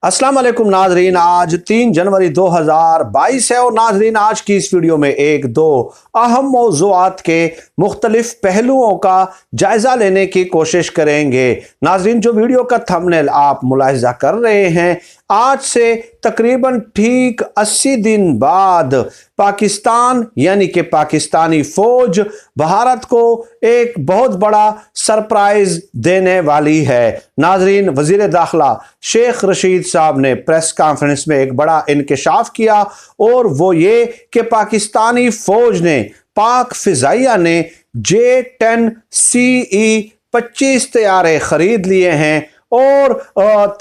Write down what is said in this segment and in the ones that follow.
अस्सलाम वालेकुम नाजरीन, आज 3 जनवरी 2022 है और नाजरीन आज की इस वीडियो में एक दो अहम मौज़ूआत के मुख्तलिफ पहलुओं का जायज़ा लेने की कोशिश करेंगे। नाजरीन, जो वीडियो का थंबनेल आप मुलाहिज़ा कर रहे हैं, आज से तकरीबन ठीक 80 दिन बाद पाकिस्तान यानी कि पाकिस्तानी फौज भारत को एक बहुत बड़ा सरप्राइज देने वाली है। नाजरीन, वजीर दाखिला शेख रशीद साहब ने प्रेस कॉन्फ्रेंस में एक बड़ा इंकशाफ किया और वो ये कि पाकिस्तानी फौज ने पाक फिजाइया ने J-10CE-25 तैयारे खरीद लिए हैं और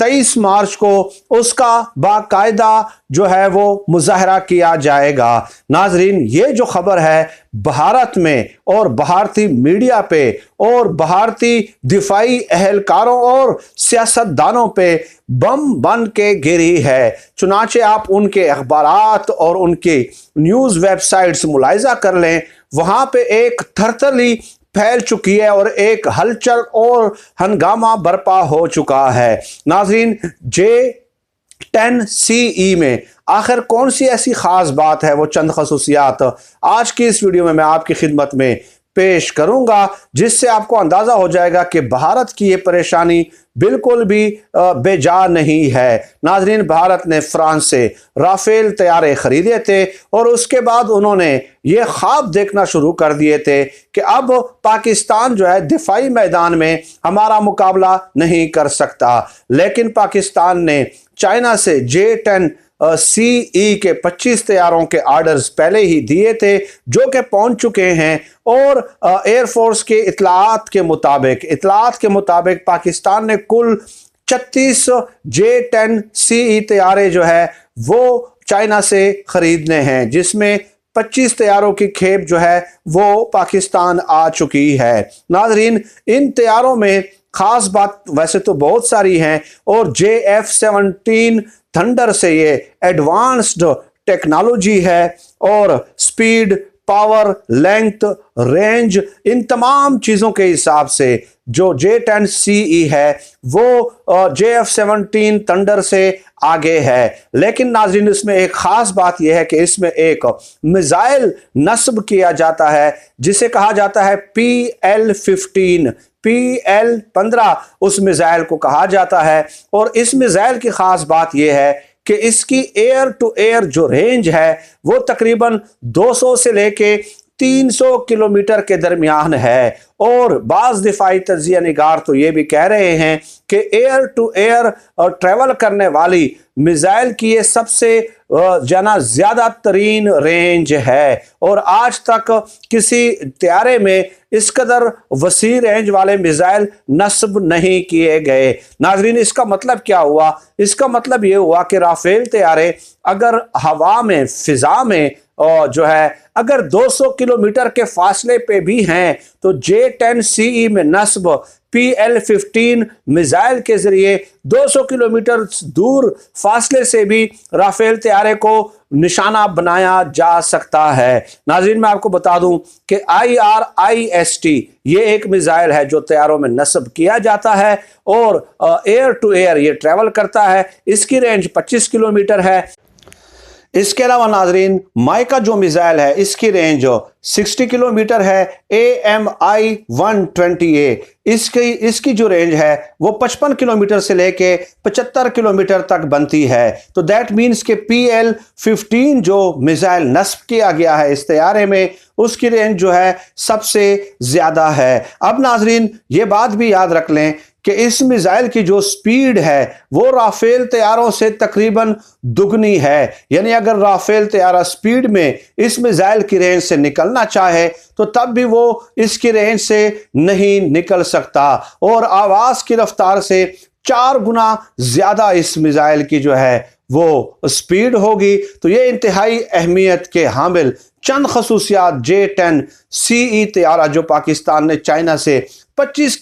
23 मार्च को उसका बाकायदा जो है वो मुजाहरा किया जाएगा। नाजरीन, ये जो खबर है भारत में और भारतीय मीडिया पे और भारतीय दिफाई अहलकारों और सियासतदानों पे बम बन के गिरी है। चुनाचे आप उनके अखबारात और उनकी न्यूज़ वेबसाइट्स मुलाहिजा कर लें, वहाँ पे एक थरथली फैल चुकी है और एक हलचल और हंगामा बर्पा हो चुका है। नाजरीन, J-10CE में आखिर कौन सी ऐसी खास बात है, वो चंद खसूसियात आज की इस वीडियो में मैं आपकी खिदमत में पेश करूंगा, जिससे आपको अंदाजा हो जाएगा कि भारत की ये परेशानी बिल्कुल भी बेजा नहीं है। नाजरीन, भारत ने फ्रांस से राफेल तैयारे खरीदे थे और उसके बाद उन्होंने ये ख्वाब देखना शुरू कर दिए थे कि अब पाकिस्तान जो है दिफाई मैदान में हमारा मुकाबला नहीं कर सकता, लेकिन पाकिस्तान ने चाइना से J-10CE के 25 तैयारों के आर्डर्स पहले ही दिए थे, जो कि पहुंच चुके हैं और एयरफोर्स के इतलात के मुताबिक पाकिस्तान ने कुल 36 J-10CE तैयारे जो है वो चाइना से खरीदने हैं, जिसमें 25 तैयारों की खेप जो है वो पाकिस्तान आ चुकी है। नाजरीन, इन तैयारों में खास बात वैसे तो बहुत सारी हैं और JF-17 थंडर से ये एडवांस्ड टेक्नोलॉजी है और स्पीड, पावर, लेंथ, रेंज, इन तमाम चीज़ों के हिसाब से जो J-10CE है वो JF-17 थंडर से आगे है। लेकिन नाज़रीन, इसमें एक ख़ास बात यह है कि इसमें एक मिसाइल नस्ब किया जाता है जिसे कहा जाता है PL-15 उस मिसाइल को कहा जाता है। और इस मिसाइल की ख़ास बात यह है कि इसकी एयर टू एयर जो रेंज है वो तकरीबन 200 से लेके 300 किलोमीटर के दरमियान है और बाज़ दिफाई तज्जिया निगार तो ये भी कह रहे हैं कि एयर टू एयर ट्रैवल करने वाली मिसाइल की ये सबसे ज़्यादा तरीन रेंज है और आज तक किसी तैयारे में इस कदर वसी रेंज वाले मिसाइल नस्ब नहीं किए गए। नाजरीन, इसका मतलब क्या हुआ? इसका मतलब ये हुआ कि राफेल तैयारे अगर हवा में, फिजा में जो है अगर 200 किलोमीटर के फासले पे भी हैं तो J-10CE में नस्ब PL-15 मिसाइल के जरिए 200 किलोमीटर दूर फासले से भी राफेल तैयारे को निशाना बनाया जा सकता है। नाज़रीन, मैं आपको बता दूं कि IRIST ये एक मिसाइल है जो तैयारों में नस्ब किया जाता है और एयर टू एयर ये ट्रैवल करता है। इसकी रेंज 25 किलोमीटर है। इसके अलावा नाजरीन, माइका जो मिसाइल है इसकी रेंज 60 किलोमीटर है। AMI-120A इसकी जो रेंज है वो 55 किलोमीटर से लेके 75 किलोमीटर तक बनती है। तो दैट मीन्स कि PL-15 जो मिसाइल नस्ब किया गया है इस तैयारे में, उसकी रेंज जो है सबसे ज़्यादा है। अब नाजरीन, ये बात भी याद रख लें कि इस मिसाइल की जो स्पीड है वो राफेल तैयारों से तकरीबन दुगनी है। यानी अगर राफेल तैयारा स्पीड में इस मिसाइल की रेंज से निकलना चाहे तो तब भी वो इसकी रेंज से नहीं निकल सकता और आवाज़ की रफ्तार से 4 गुना ज़्यादा इस मिसाइल की जो है वो स्पीड होगी। तो ये इंतहाई अहमियत के हामिल चंद खसूसियात J-10CE तैयारा जो पाकिस्तान ने चाइना से 25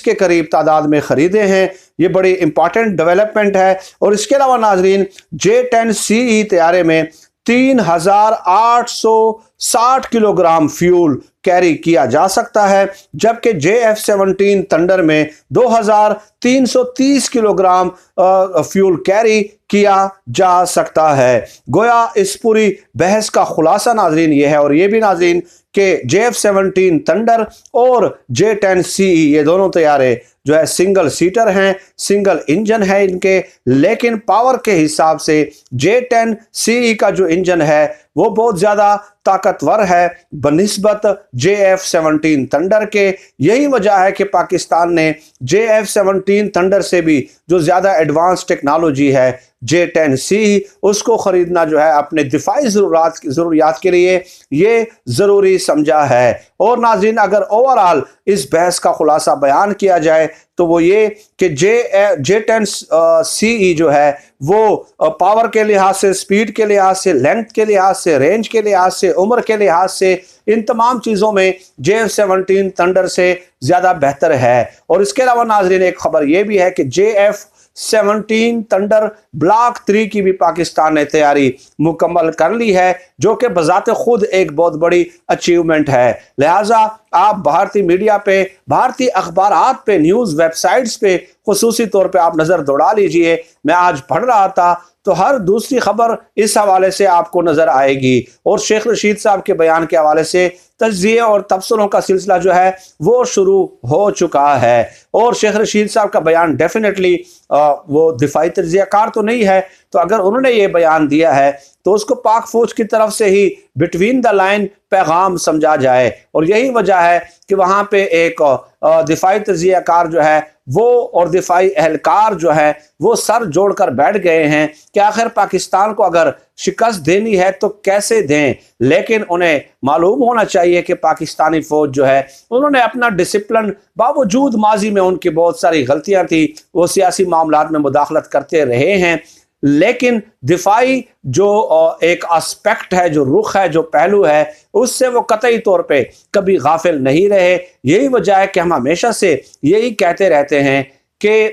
के करीब तादाद में ख़रीदे हैं, ये बड़ी इंपॉर्टेंट डेवलपमेंट है। और इसके अलावा नाजरीन, J-10CE तैयारे में 3800 60 किलोग्राम फ्यूल कैरी किया जा सकता है, जबकि JF-17 थंडर में 2330 किलोग्राम फ्यूल कैरी किया जा सकता है। गोया इस पूरी बहस का खुलासा नाजरीन ये है, और ये भी नाजरीन कि JF-17 थंडर और J-10CE ये दोनों तैयारे जो है सिंगल सीटर हैं, सिंगल इंजन है इनके, लेकिन पावर के हिसाब से J-10CE का जो इंजन है वो बहुत ज़्यादा ताकतवर है बनिस्बत JF-17 थंडर के। यही वजह है कि पाकिस्तान ने JF-17 थंडर से भी जो ज़्यादा एडवांस टेक्नोलॉजी है J-10CE उसको ख़रीदना जो है अपने दिफाई ज़रूरियात के लिए ये ज़रूरी समझा है। और नाज़रीन, अगर ओवरऑल इस बहस का खुलासा बयान किया जाए तो वो ये कि J-10CE जो है वो पावर के लिहाज से, स्पीड के लिहाज से, लेंथ के लिहाज से, रेंज के लिहाज से, उम्र के लिहाज से, इन तमाम चीज़ों में JF-17 थंडर से ज़्यादा बेहतर है। और इसके अलावा नाजरीन एक खबर ये भी है कि JF-17 थंडर ब्लॉक 3 की भी पाकिस्तान ने तैयारी मुकम्मल कर ली है, जो कि बजाते खुद एक बहुत बड़ी अचीवमेंट है। लिहाजा आप भारतीय मीडिया पे, भारतीय अखबारात पे, न्यूज़ वेबसाइट्स पे खुसूसी तौर पे आप नज़र दौड़ा लीजिए। मैं आज पढ़ रहा था तो हर दूसरी खबर इस हवाले से आपको नज़र आएगी, और शेख रशीद साहब के बयान के हवाले से तज्ज़िये और तबसरों का सिलसिला जो है वो शुरू हो चुका है। और शेख रशीद साहब का बयान डेफिनेटली वो दिफाई तज्ज़ियाकार तो नहीं है, तो अगर उन्होंने ये बयान दिया है तो उसको पाक फौज की तरफ से ही बिटवीन द लाइन पैगाम समझा जाए। और यही वजह है कि वहाँ पे एक दिफाई तज्ज़ियाकार जो है वो और दिफाई एहलकार जो है वो सर जोड़कर बैठ गए हैं कि आखिर पाकिस्तान को अगर शिकस्त देनी है तो कैसे दें। लेकिन उन्हें मालूम होना चाहिए कि पाकिस्तानी फौज जो है उन्होंने अपना डिसिप्लिन, बावजूद माजी में उनकी बहुत सारी गलतियां थी, वो सियासी मामलात में मुदाखलत करते रहे हैं, लेकिन दिफाई जो एक एस्पेक्ट है, जो रुख है, जो पहलू है, उससे वो कतई तौर पे कभी गाफिल नहीं रहे। यही वजह है कि हम हमेशा से यही कहते रहते हैं कि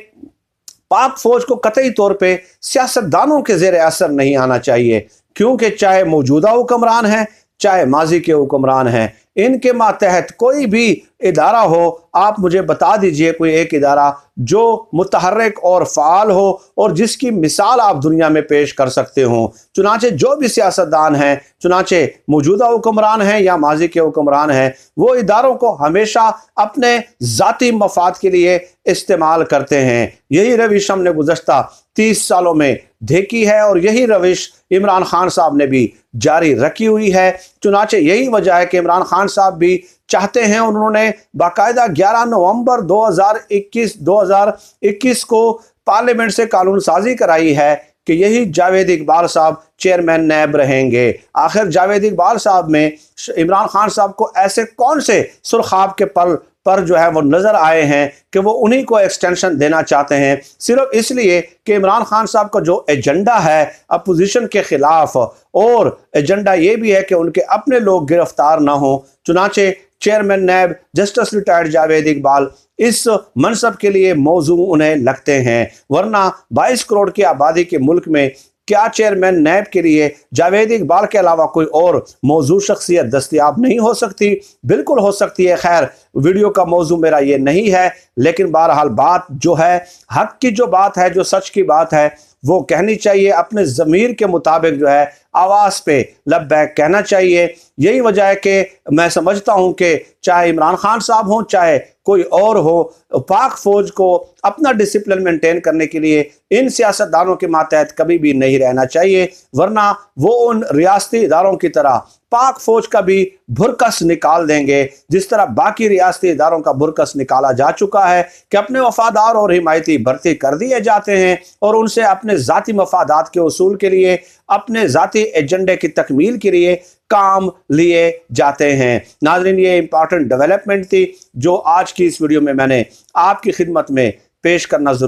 पाक फौज को कतई तौर पे सियासतदानों के ज़ेर असर नहीं आना चाहिए, क्योंकि चाहे मौजूदा हुक्मरान हैं, चाहे माजी के हुक्मरान हैं, इनके मातहत कोई भी इदारा हो, आप मुझे बता दीजिए कोई एक इदारा जो मुतहर्रिक और फ़ाल हो और जिसकी मिसाल आप दुनिया में पेश कर सकते हो। चुनाचे जो भी सियासतदान हैं, चुनाचे मौजूदा हुक्मरान हैं या माजी के हुक्मरान हैं, वो इदारों को हमेशा अपने ज़ाती मफाद के लिए इस्तेमाल करते हैं। यही रविश हमने गुज़श्ता 30 सालों में देखी है, और यही रविश इमरान खान साहब ने भी जारी रखी हुई है। चुनाचे यही वजह है कि इमरान खान साहब भी चाहते हैं, उन्होंने बाकायदा 11 नवंबर 2021 को पार्लियामेंट से कानून साजी कराई है कि यही जावेद इकबाल साहब चेयरमैन नैब रहेंगे। आखिर जावेद इकबाल साहब में इमरान खान साहब को ऐसे कौन से सुरखाब के पल पर जो है वो नजर आए हैं कि वो उन्हीं को एक्सटेंशन देना चाहते हैं, सिर्फ इसलिए कि इमरान खान साहब का जो एजेंडा है अपोजिशन के खिलाफ, और एजेंडा ये भी है कि उनके अपने लोग गिरफ्तार ना हो। चुनाचे chairman NAB justice retired Javed Iqbal इस मनसब के लिए मौजू उन्हें लगते हैं, वरना 22 करोड़ की आबादी के मुल्क में क्या चेयरमैन नैब के लिए जावेद इकबाल के अलावा कोई और मौजू शख्सियत दस्तयाब नहीं हो सकती? बिल्कुल हो सकती है। खैर, वीडियो का मौजू मेरा ये नहीं है, लेकिन बहरहाल बात जो है, हक की जो बात है, जो सच की बात है, वो कहनी चाहिए। अपने ज़मीर के मुताबिक जो है आवाज़ पे लब्बैक कहना चाहिए। यही वजह है कि मैं समझता हूँ कि चाहे इमरान खान साहब हों, चाहे कोई और हो, पाक फौज को अपना डिसिप्लिन मेंटेन करने के लिए इन सियासतदानों के मातहत कभी भी नहीं रहना चाहिए, वरना वो उन रियासती इदारों की तरह पाक फौज का भी भुरकस निकाल देंगे, जिस तरह बाकी रियासती इदारों का भुरकस निकाला जा चुका है कि अपने वफादार और हिमायती भर्ती कर दिए जाते हैं और उनसे अपने ज़ाती मफादात के उसूल के लिए, अपने ज़ाती एजेंडे की तकमील के लिए काम लिए जाते हैं। नाज़रीन, ये इंपॉर्टेंट डेवलपमेंट थी जो आज की इस वीडियो में मैंने आपकी खिदमत में पेश करना जरूर